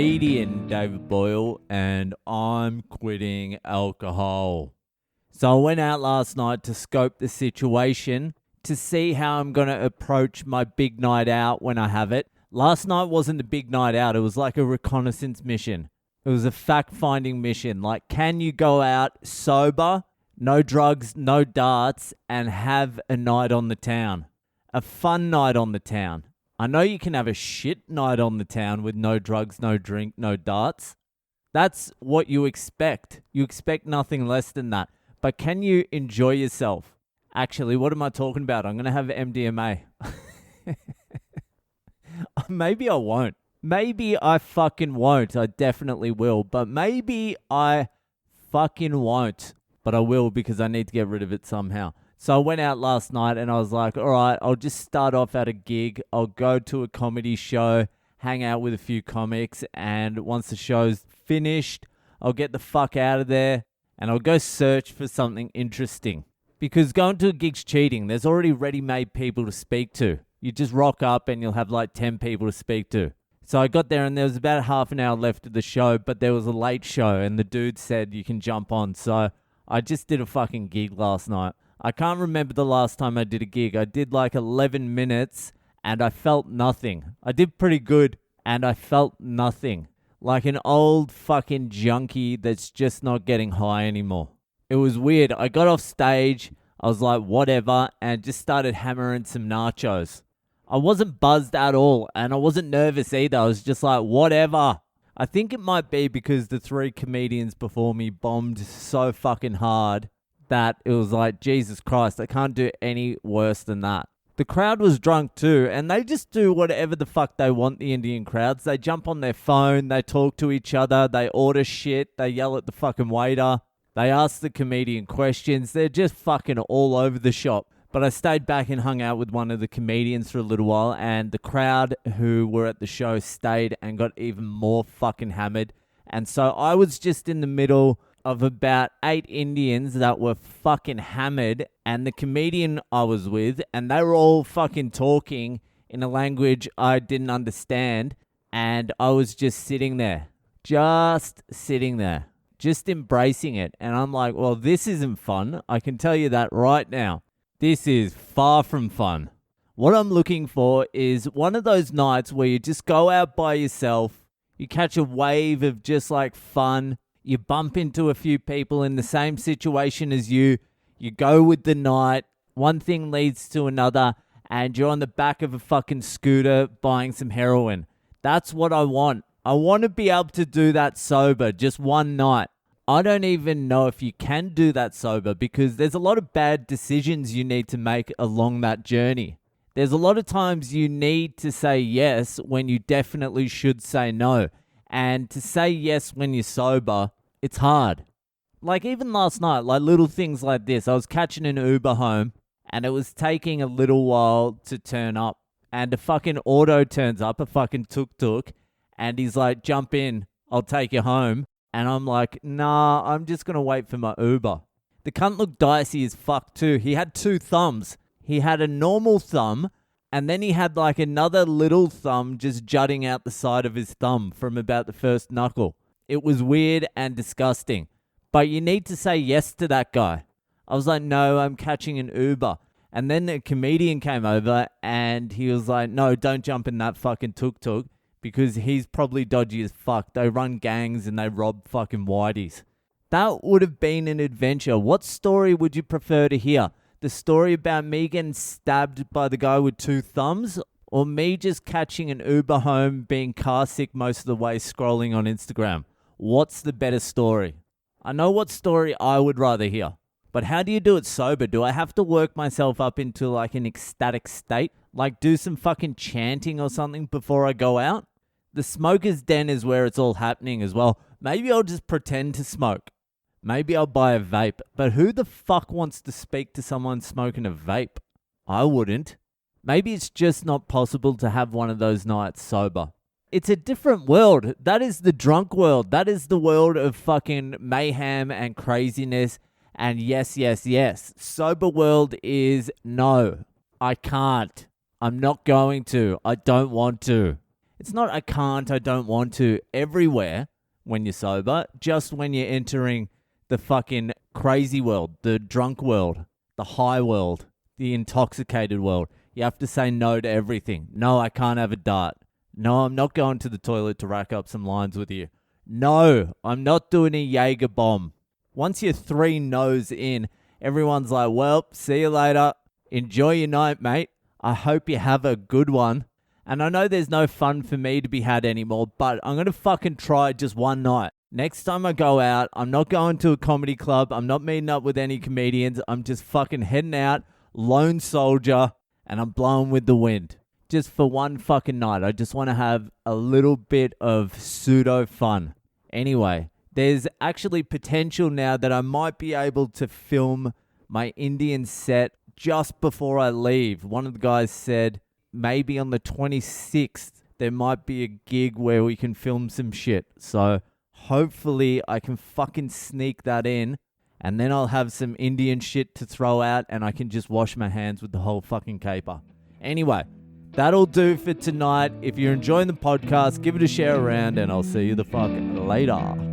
comedian David Boyle, and I'm quitting alcohol. So I went out last night to scope the situation to see how I'm going to approach my big night out when I have it. Last night wasn't a big night out. It was like a reconnaissance mission. It was a fact-finding mission. Like, can you go out sober, no drugs, no darts, and have a night on the town? A fun night on the town. I know you can have a shit night on the town with no drugs, no drink, no darts. That's what you expect. You expect nothing less than that. But can you enjoy yourself? Actually, what am I talking about? I'm going to have MDMA. Maybe I won't. Maybe I fucking won't. I definitely will. But maybe I fucking won't. But I will because I need to get rid of it somehow. So I went out last night and I was like, all right, I'll just start off at a gig. I'll go to a comedy show, hang out with a few comics. And once the show's finished, I'll get the fuck out of there and I'll go search for something interesting. Because going to a gig's cheating. There's already ready-made people to speak to. You just rock up and you'll have like 10 people to speak to. So I got there and there was about half an hour left of the show, but there was a late show and the dude said you can jump on. So I just did a fucking gig last night. I can't remember the last time I did a gig. I did like 11 minutes and I felt nothing. I did pretty good and I felt nothing. Like an old fucking junkie that's just not getting high anymore. It was weird. I got off stage, I was like, whatever, and just started hammering some nachos. I wasn't buzzed at all, and I wasn't nervous either. I was just like, whatever. I think it might be because the 3 comedians before me bombed so fucking hard that it was like, Jesus Christ, I can't do any worse than that. The crowd was drunk too, and they just do whatever the fuck they want, the Indian crowds. They jump on their phone, they talk to each other, they order shit, they yell at the fucking waiter. They asked the comedian questions. They're just fucking all over the shop. But I stayed back and hung out with one of the comedians for a little while, and the crowd who were at the show stayed and got even more fucking hammered. And so I was just in the middle of about 8 Indians that were fucking hammered, and the comedian I was with, and they were all fucking talking in a language I didn't understand, and I was just sitting there. Just embracing it. And I'm like, well, this isn't fun. I can tell you that right now. This is far from fun. What I'm looking for is one of those nights where you just go out by yourself, you catch a wave of just like fun, you bump into a few people in the same situation as you go with the night, one thing leads to another, and you're on the back of a fucking scooter buying some heroin. That's what I want. I want to be able to do that sober, just one night. I don't even know if you can do that sober because there's a lot of bad decisions you need to make along that journey. There's a lot of times you need to say yes when you definitely should say no. And to say yes when you're sober, it's hard. Like even last night, like little things like this. I was catching an Uber home and it was taking a little while to turn up. And a fucking auto turns up, a fucking tuk-tuk. And he's like, jump in, I'll take you home. And I'm like, nah, I'm just going to wait for my Uber. The cunt looked dicey as fuck too. He had 2 thumbs. He had a normal thumb, and then he had like another little thumb just jutting out the side of his thumb from about the first knuckle. It was weird and disgusting. But you need to say yes to that guy. I was like, no, I'm catching an Uber. And then a comedian came over and he was like, no, don't jump in that fucking tuk-tuk. Because he's probably dodgy as fuck. They run gangs and they rob fucking whiteys. That would have been an adventure. What story would you prefer to hear? The story about me getting stabbed by the guy with 2 thumbs? Or me just catching an Uber home, being car sick most of the way, scrolling on Instagram? What's the better story? I know what story I would rather hear. But how do you do it sober? Do I have to work myself up into like an ecstatic state? Like do some fucking chanting or something before I go out? The smoker's den is where it's all happening as well. Maybe I'll just pretend to smoke. Maybe I'll buy a vape. But who the fuck wants to speak to someone smoking a vape? I wouldn't. Maybe it's just not possible to have one of those nights sober. It's a different world. That is the drunk world. That is the world of fucking mayhem and craziness. And yes. Sober world is no. I can't. I'm not going to. I don't want to. It's not I can't, I don't want to everywhere when you're sober, just when you're entering the fucking crazy world, the drunk world, the high world, the intoxicated world. You have to say no to everything. No, I can't have a dart. No, I'm not going to the toilet to rack up some lines with you. No, I'm not doing a Jaeger bomb. Once you're 3 no's in, everyone's like, well, see you later. Enjoy your night, mate. I hope you have a good one. And I know there's no fun for me to be had anymore, but I'm going to fucking try just one night. Next time I go out, I'm not going to a comedy club. I'm not meeting up with any comedians. I'm just fucking heading out, lone soldier, and I'm blowing with the wind. Just for one fucking night. I just want to have a little bit of pseudo fun. Anyway, there's actually potential now that I might be able to film my Indian set just before I leave. One of the guys said maybe on the 26th there might be a gig where we can film some shit. So hopefully I can fucking sneak that in, and then I'll have some Indian shit to throw out and I can just wash my hands with the whole fucking caper. Anyway, that'll do for tonight. If you're enjoying the podcast, give it a share around and I'll see you the fuck later.